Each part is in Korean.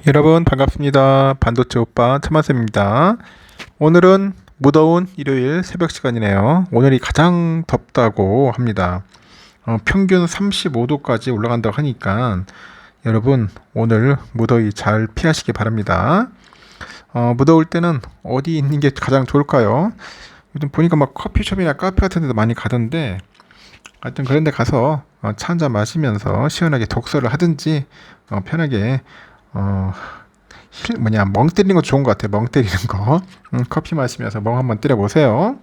여러분 반갑습니다. 반도체 오빠 차만쌤입니다. 오늘은 무더운 일요일 새벽 시간이네요. 오늘이 가장 덥다고 합니다. 평균 35도까지 올라간다고 하니까 여러분 오늘 무더위 잘 피하시기 바랍니다. 무더울 때는 어디 있는 게 가장 좋을까요? 요즘 보니까 막 커피숍이나 카페 같은 데도 많이 가던데 하여튼 그런 데 가서 차 한잔 마시면서 시원하게 독서를 하든지 편하게 멍 때리는 거 좋은 것 같아요. 멍 때리는 거. 커피 마시면서 멍 한번 때려보세요.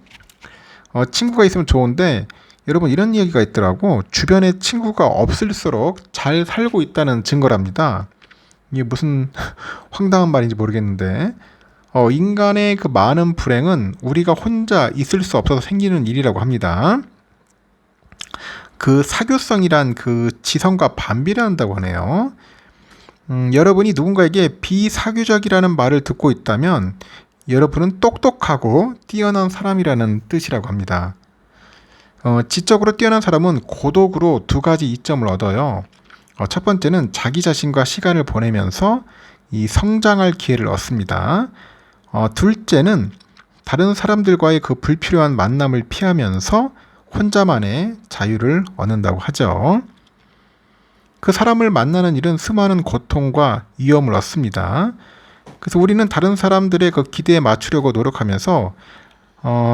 친구가 있으면 좋은데 여러분 이런 이야기가 있더라고. 주변에 친구가 없을수록 잘 살고 있다는 증거랍니다. 이게 무슨 황당한 말인지 모르겠는데 인간의 그 많은 불행은 우리가 혼자 있을 수 없어서 생기는 일이라고 합니다. 그 사교성이란 그 지성과 반비례한다고 하네요. 여러분이 누군가에게 비사교적이라는 말을 듣고 있다면 여러분은 똑똑하고 뛰어난 사람이라는 뜻이라고 합니다. 지적으로 뛰어난 사람은 고독으로 두 가지 이점을 얻어요. 첫 번째는 자기 자신과 시간을 보내면서 이 성장할 기회를 얻습니다. 둘째는 다른 사람들과의 그 불필요한 만남을 피하면서 혼자만의 자유를 얻는다고 하죠. 그 사람을 만나는 일은 수많은 고통과 위험을 얻습니다. 그래서 우리는 다른 사람들의 그 기대에 맞추려고 노력하면서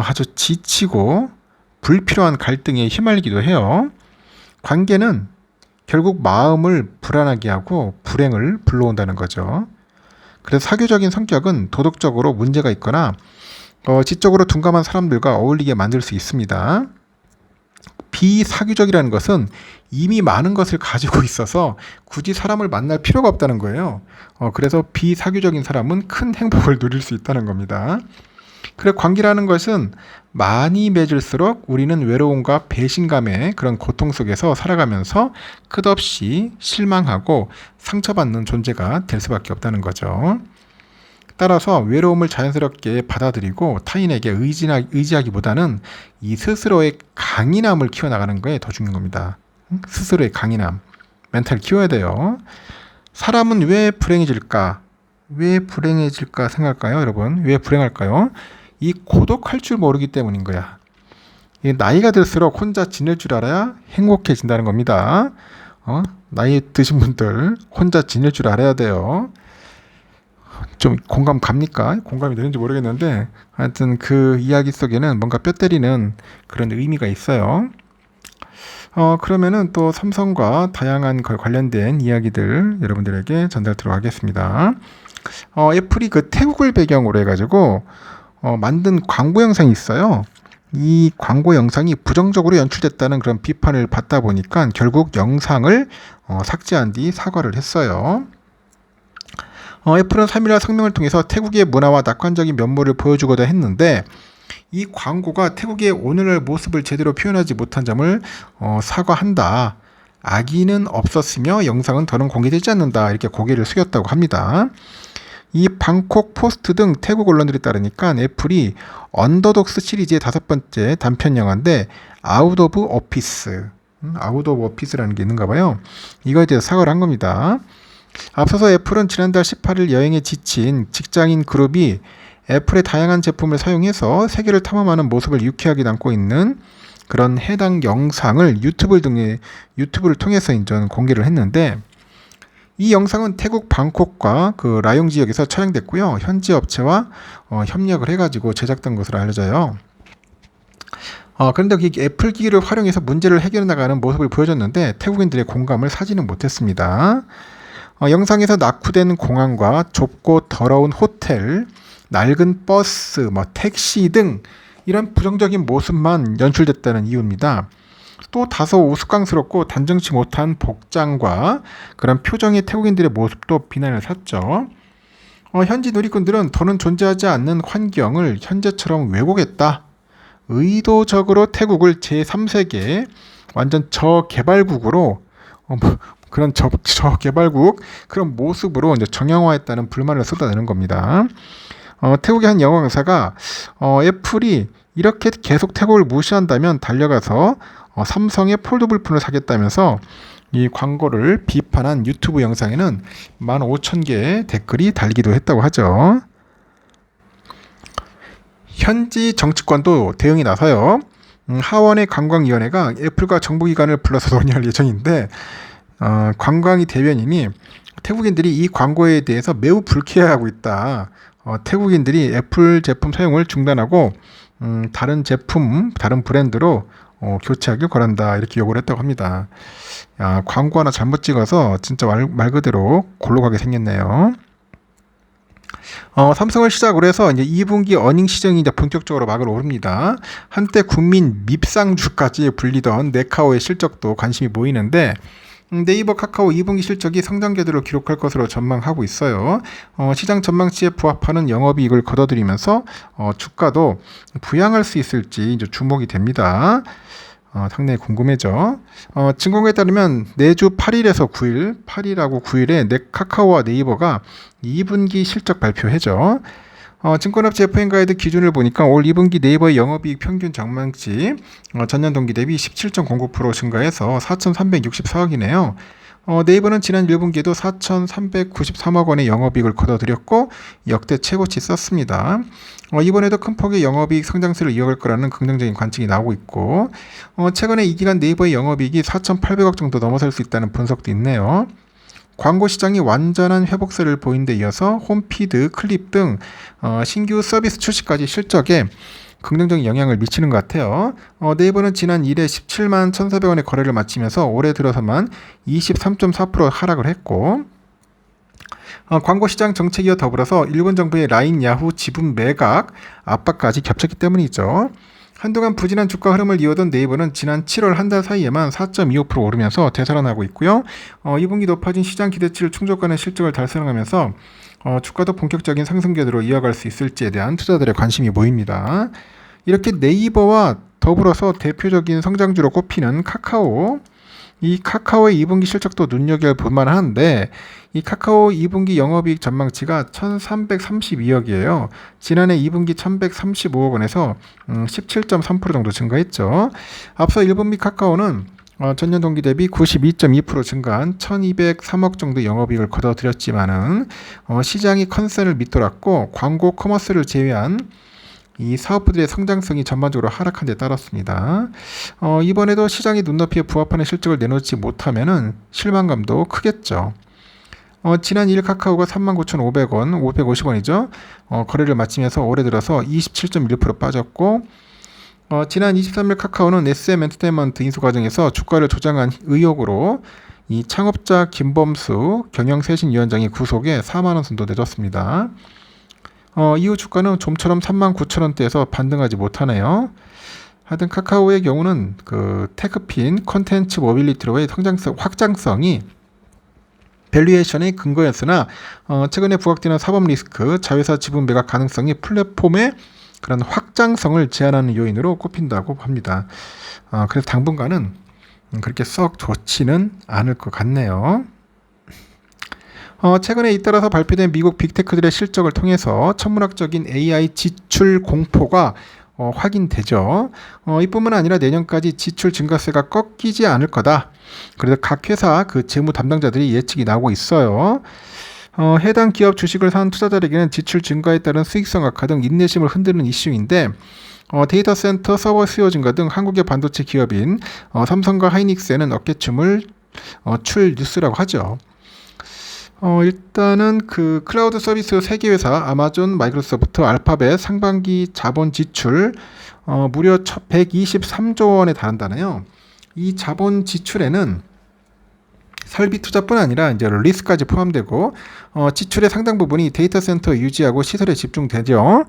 아주 지치고 불필요한 갈등에 휘말리기도 해요. 관계는 결국 마음을 불안하게 하고 불행을 불러온다는 거죠. 그래서 사교적인 성격은 도덕적으로 문제가 있거나 지적으로 둔감한 사람들과 어울리게 만들 수 있습니다. 비사교적이라는 것은 이미 많은 것을 가지고 있어서 굳이 사람을 만날 필요가 없다는 거예요. 그래서 비사교적인 사람은 큰 행복을 누릴 수 있다는 겁니다. 그래 관계라는 것은 많이 맺을수록 우리는 외로움과 배신감의 그런 고통 속에서 살아가면서 끝없이 실망하고 상처받는 존재가 될 수밖에 없다는 거죠. 따라서 외로움을 자연스럽게 받아들이고 타인에게 의지하기보다는 이 스스로의 강인함을 키워나가는 거에 더 중요한 겁니다. 스스로의 강인함, 멘탈 키워야 돼요. 사람은 왜 불행해질까? 왜 불행해질까 생각할까요, 여러분? 왜 불행할까요? 이 고독할 줄 모르기 때문인 거야. 나이가 들수록 혼자 지낼 줄 알아야 행복해진다는 겁니다. 나이 드신 분들 혼자 지낼 줄 알아야 돼요. 좀 공감 갑니까? 공감이 되는지 모르겠는데 하여튼 그 이야기 속에는 뭔가 뼈 때리는 그런 의미가 있어요. 그러면은 또 삼성과 다양한 관련된 이야기들 여러분들에게 전달드리도록 하겠습니다. 애플이 그 태국을 배경으로 해가지고 만든 광고 영상이 있어요. 이 광고 영상이 부정적으로 연출됐다는 그런 비판을 받다 보니까 결국 영상을 삭제한 뒤 사과를 했어요. 애플은 3일날 성명을 통해서 태국의 문화와 낙관적인 면모를 보여주고자 했는데 이 광고가 태국의 오늘날 모습을 제대로 표현하지 못한 점을 사과한다. 악의는 없었으며 영상은 더는 공개되지 않는다. 이렇게 고개를 숙였다고 합니다. 이 방콕 포스트 등 태국 언론들에 따르니까 애플이 언더독스 시리즈의 5번째 단편 영화인데 아웃 오브 오피스라는 게 있는가 봐요. 이거에 대해서 사과를 한 겁니다. 앞서서 애플은 지난달 18일 여행에 지친 직장인 그룹이 애플의 다양한 제품을 사용해서 세계를 탐험하는 모습을 유쾌하게 담고 있는 그런 해당 영상을 유튜브를 통해서 인전 공개를 했는데 이 영상은 태국 방콕과 그 라용 지역에서 촬영됐고요. 현지 업체와 협력을 해가지고 제작된 것으로 알려져요. 그런데 애플 기기를 활용해서 문제를 해결해 나가는 모습을 보여줬는데 태국인들의 공감을 사지는 못했습니다. 영상에서 낙후된 공항과 좁고 더러운 호텔, 낡은 버스, 택시 등 이런 부정적인 모습만 연출됐다는 이유입니다. 또 다소 우스꽝스럽고 단정치 못한 복장과 그런 표정의 태국인들의 모습도 비난을 샀죠. 현지 누리꾼들은 더는 존재하지 않는 환경을 현재처럼 왜곡했다. 의도적으로 태국을 제3세계 완전 저개발국으로 그런 저개발국 그런 모습으로 이제 정형화했다는 불만을 쏟아내는 겁니다. 태국의 한 영어 강사가 애플이 이렇게 계속 태국을 무시한다면 달려가서 삼성의 폴더블 폰을 사겠다면서 이 광고를 비판한 유튜브 영상에는 15,000개의 댓글이 달리기도 했다고 하죠. 현지 정치권도 대응이 나서요. 하원의 관광위원회가 애플과 정부기관을 불러서 논의할 예정인데 관광위 대변인이 태국인들이 이 광고에 대해서 매우 불쾌해하고 있다. 태국인들이 애플 제품 사용을 중단하고 다른 제품, 다른 브랜드로 교체하길 권한다. 이렇게 요구를 했다고 합니다. 야, 광고 하나 잘못 찍어서 진짜 말 그대로 골로 가게 생겼네요. 삼성을 시작으로 해서 이제 2분기 어닝 시장이 이제 본격적으로 막을 오릅니다. 한때 국민 밉상주까지 불리던 네카오의 실적도 관심이 모이는데 네이버 카카오 2분기 실적이 성장 궤도를 기록할 것으로 전망하고 있어요. 시장 전망치에 부합하는 영업이익을 거둬들이면서 주가도 부양할 수 있을지 이제 주목이 됩니다. 상당히 궁금해져. 증권가에 따르면 내주 8일에서 9일, 8일하고 9일에 카카오와 네이버가 2분기 실적 발표해죠. 증권업체 FN가이드 기준을 보니까 올 2분기 네이버의 영업이익 평균 전망치 전년 동기 대비 17.09% 증가해서 4,364억이네요. 네이버는 지난 1분기에도 4,393억 원의 영업이익을 거둬들였고 역대 최고치 썼습니다. 이번에도 큰 폭의 영업이익 성장세를 이어갈 거라는 긍정적인 관측이 나오고 있고 최근에 이 기간 네이버의 영업이익이 4,800억 정도 넘어설 수 있다는 분석도 있네요. 광고 시장이 완전한 회복세를 보인 데 이어서 홈피드, 클립 등 신규 서비스 출시까지 실적에 긍정적인 영향을 미치는 것 같아요. 네이버는 지난 1회 17만 1,400원의 거래를 마치면서 올해 들어서만 23.4% 하락을 했고 광고 시장 정책이와 더불어서 일본 정부의 라인 야후 지분 매각 압박까지 겹쳤기 때문이죠. 한동안 부진한 주가 흐름을 이어던 네이버는 지난 7월 한 달 사이에만 4.25% 오르면서 되살아나고 있고요. 2분기 높아진 시장 기대치를 충족하는 실적을 달성하면서 주가도 본격적인 상승 궤도로 이어갈 수 있을지에 대한 투자들의 관심이 모입니다. 이렇게 네이버와 더불어서 대표적인 성장주로 꼽히는 카카오, 이 카카오의 2분기 실적도 눈여겨볼 만한데 이 카카오 2분기 영업이익 전망치가 1,332억이에요. 지난해 2분기 1,135억 원에서 17.3% 정도 증가했죠. 앞서 1분기 카카오는 전년 동기 대비 92.2% 증가한 1,203억 정도 영업이익을 거둬들였지만은 시장이 컨센을 밑돌았고 광고 커머스를 제외한 이 사업부들의 성장성이 전반적으로 하락한 데 따랐습니다. 이번에도 시장이 눈높이에 부합하는 실적을 내놓지 못하면은 실망감도 크겠죠. 지난 2일 카카오가 39,500원, 550원이죠. 거래를 마치면서 올해 들어서 27.1% 빠졌고 지난 23일 카카오는 SM 엔터테인먼트 인수 과정에서 주가를 조장한 의혹으로 이 창업자 김범수 경영쇄신위원장이 구속에 4만 원 선도 내줬습니다. 이후 주가는 좀처럼 39,000원대에서 반등하지 못하네요. 하여튼 카카오의 경우는 그 테크핀 컨텐츠 모빌리티로의 확장성이 밸류에이션의 근거였으나 최근에 부각되는 사법 리스크, 자회사 지분 매각 가능성이 플랫폼의 그런 확장성을 제한하는 요인으로 꼽힌다고 합니다. 그래서 당분간은 그렇게 썩 좋지는 않을 것 같네요. 최근에 잇따라서 발표된 미국 빅테크들의 실적을 통해서 천문학적인 AI 지출 공포가 확인되죠. 이뿐만 아니라 내년까지 지출 증가세가 꺾이지 않을 거다. 그래서 각 회사 그 재무 담당자들이 예측이 나오고 있어요. 해당 기업 주식을 산 투자자에게는 지출 증가에 따른 수익성 악화 등 인내심을 흔드는 이슈인데 데이터 센터 서버 수요 증가 등 한국의 반도체 기업인 삼성과 하이닉스에는 어깨춤을 출 뉴스라고 하죠. 일단은 그 클라우드 서비스 세계회사 아마존, 마이크로소프트, 알파벳 상반기 자본 지출 무려 123조 원에 달한다네요. 이 자본 지출에는 설비 투자뿐 아니라 이제 리스까지 포함되고 지출의 상당 부분이 데이터 센터 유지하고 시설에 집중되죠.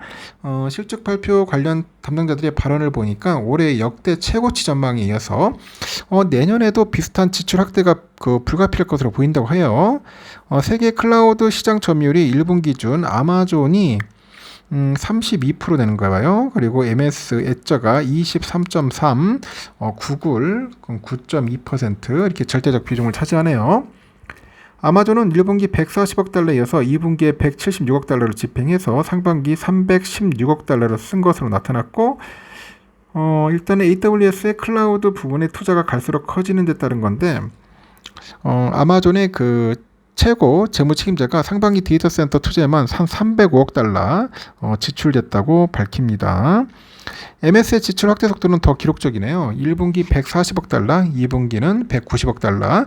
실적 발표 관련 담당자들의 발언을 보니까 올해 역대 최고치 전망에 이어서 내년에도 비슷한 지출 확대가 불가피할 것으로 보인다고 해요. 세계 클라우드 시장 점유율이 1분 기준 아마존이 32% 되는 거야 봐요. 그리고 MS 엣저가 23.3, 구글 9.2% 이렇게 절대적 비중을 차지하네요. 아마존은 1분기 140억 달러에 이어서 2분기에 176억 달러를 집행해서 상반기 316억 달러를 쓴 것으로 나타났고 일단은 AWS의 클라우드 부분의 투자가 갈수록 커지는 데 따른 건데 아마존의 그 최고 재무 책임자가 상반기 데이터 센터 투자에만 한 305억 달러 지출됐다고 밝힙니다. MS의 지출 확대 속도는 더 기록적이네요. 1분기 140억 달러, 2분기는 190억 달러,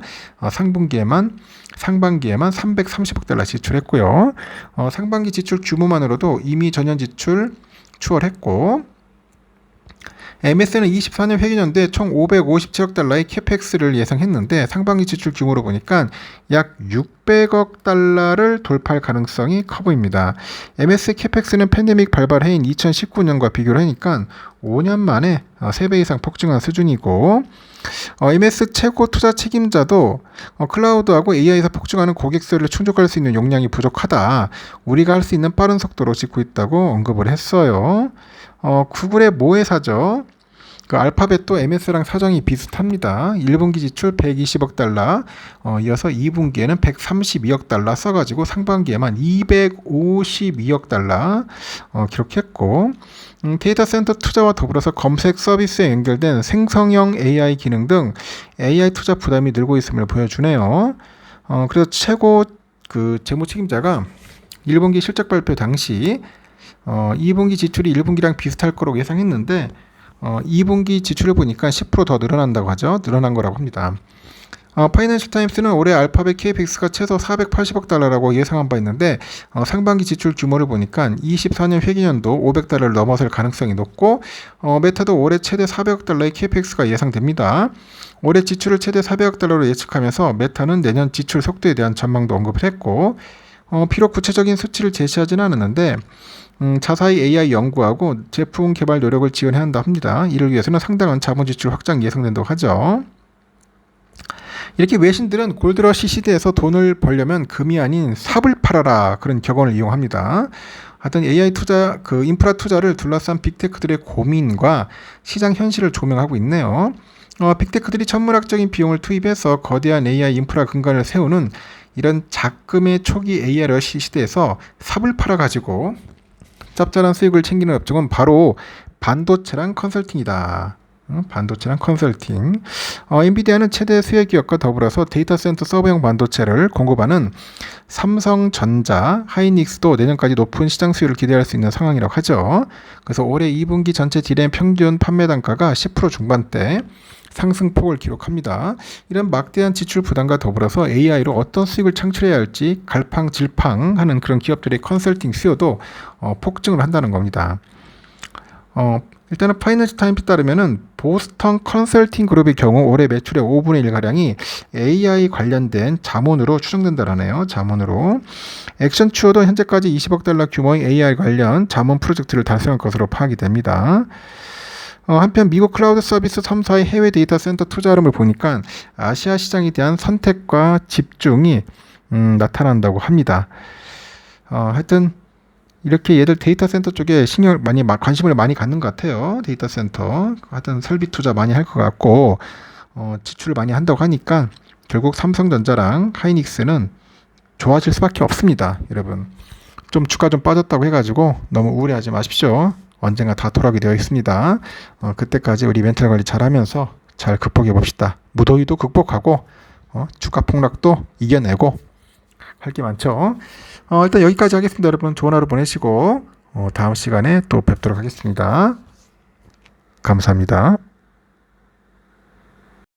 상반기에만 330억 달러 지출했고요. 상반기 지출 규모만으로도 이미 전년 지출 추월했고, MS는 24년 회계연도에 총 557억 달러의 캐펙스를 예상했는데 상반기 지출 규모로 보니까 약 600억 달러를 돌파할 가능성이 커 보입니다. MS 캐펙스는 팬데믹 발발해인 2019년과 비교를 하니까 5년 만에 3배 이상 폭증한 수준이고, MS 최고 투자 책임자도 클라우드하고 AI에서 폭증하는 고객 수요를 충족할 수 있는 용량이 부족하다. 우리가 할 수 있는 빠른 속도로 짓고 있다고 언급을 했어요. 구글의 모 회사죠. 그 알파벳도 MS랑 사정이 비슷합니다. 1분기 지출 120억 달러, 이어서 2분기에는 132억 달러 써가지고 상반기에만 252억 달러 기록했고, 데이터 센터 투자와 더불어서 검색 서비스에 연결된 생성형 AI 기능 등 AI 투자 부담이 늘고 있음을 보여주네요. 그래서 최고 그 재무 책임자가 1분기 실적 발표 당시 2분기 지출이 1분기랑 비슷할 거라고 예상했는데 2분기 지출을 보니까 10% 더 늘어난다고 하죠. 늘어난 거라고 합니다. 파이낸셜 타임스는 올해 알파벳 KPX가 최소 480억 달러라고 예상한 바 있는데 상반기 지출 규모를 보니까 24년 회계연도 500달러를 넘어설 가능성이 높고 메타도 올해 최대 400억 달러의 KPX가 예상됩니다. 올해 지출을 최대 400억 달러로 예측하면서 메타는 내년 지출 속도에 대한 전망도 언급을 했고, 비록 구체적인 수치를 제시하지는 않았는데 자사의 AI 연구하고 제품 개발 노력을 지원해야 한다 합니다. 이를 위해서는 상당한 자본 지출 확장 예상된다고 하죠. 이렇게 외신들은 골드러시 시대에서 돈을 벌려면 금이 아닌 삽을 팔아라, 그런 격언을 이용합니다. 하여튼 AI 투자, 그 인프라 투자를 둘러싼 빅테크들의 고민과 시장 현실을 조명하고 있네요. 빅테크들이 천문학적인 비용을 투입해서 거대한 AI 인프라 근간을 세우는 이런 작금의 초기 AI 러시 시대에서 삽을 팔아가지고 짭짤한 수익을 챙기는 업종은 바로 반도체랑 컨설팅이다. 반도체랑 컨설팅. 엔비디아는 최대 수혜 기업과 더불어서 데이터 센터 서버용 반도체를 공급하는 삼성전자, 하이닉스도 내년까지 높은 시장 수요를 기대할 수 있는 상황이라고 하죠. 그래서 올해 2분기 전체 디램 평균 판매 단가가 10% 중반대 상승폭을 기록합니다. 이런 막대한 지출 부담과 더불어서 AI로 어떤 수익을 창출해야 할지 갈팡질팡하는 그런 기업들의 컨설팅 수요도 폭증을 한다는 겁니다. 일단은 파이낸셜 타임스에 따르면은 보스턴 컨설팅 그룹의 경우 올해 매출의 5분의 1가량이 AI 관련된 자문으로 추정된다라네요. 자문으로. 액션추어도 현재까지 20억 달러 규모의 AI 관련 자문 프로젝트를 달성할 것으로 파악이 됩니다. 한편 미국 클라우드 서비스 3사의 해외 데이터 센터 투자 흐름을 보니까 아시아 시장에 대한 선택과 집중이 나타난다고 합니다. 하여튼 이렇게 얘들 데이터 센터 쪽에 관심을 많이 갖는 것 같아요. 데이터 센터. 하여튼 설비 투자 많이 할 것 같고, 지출을 많이 한다고 하니까 결국 삼성전자랑 하이닉스는 좋아질 수밖에 없습니다. 여러분. 좀 주가 좀 빠졌다고 해가지고 너무 우울해하지 마십시오. 언젠가 다 돌아오게 되어 있습니다. 그때까지 우리 멘탈 관리 잘하면서 잘 극복해 봅시다. 무더위도 극복하고 주가 폭락도 이겨내고 할 게 많죠. 일단 여기까지 하겠습니다. 여러분 좋은 하루 보내시고 다음 시간에 또 뵙도록 하겠습니다. 감사합니다.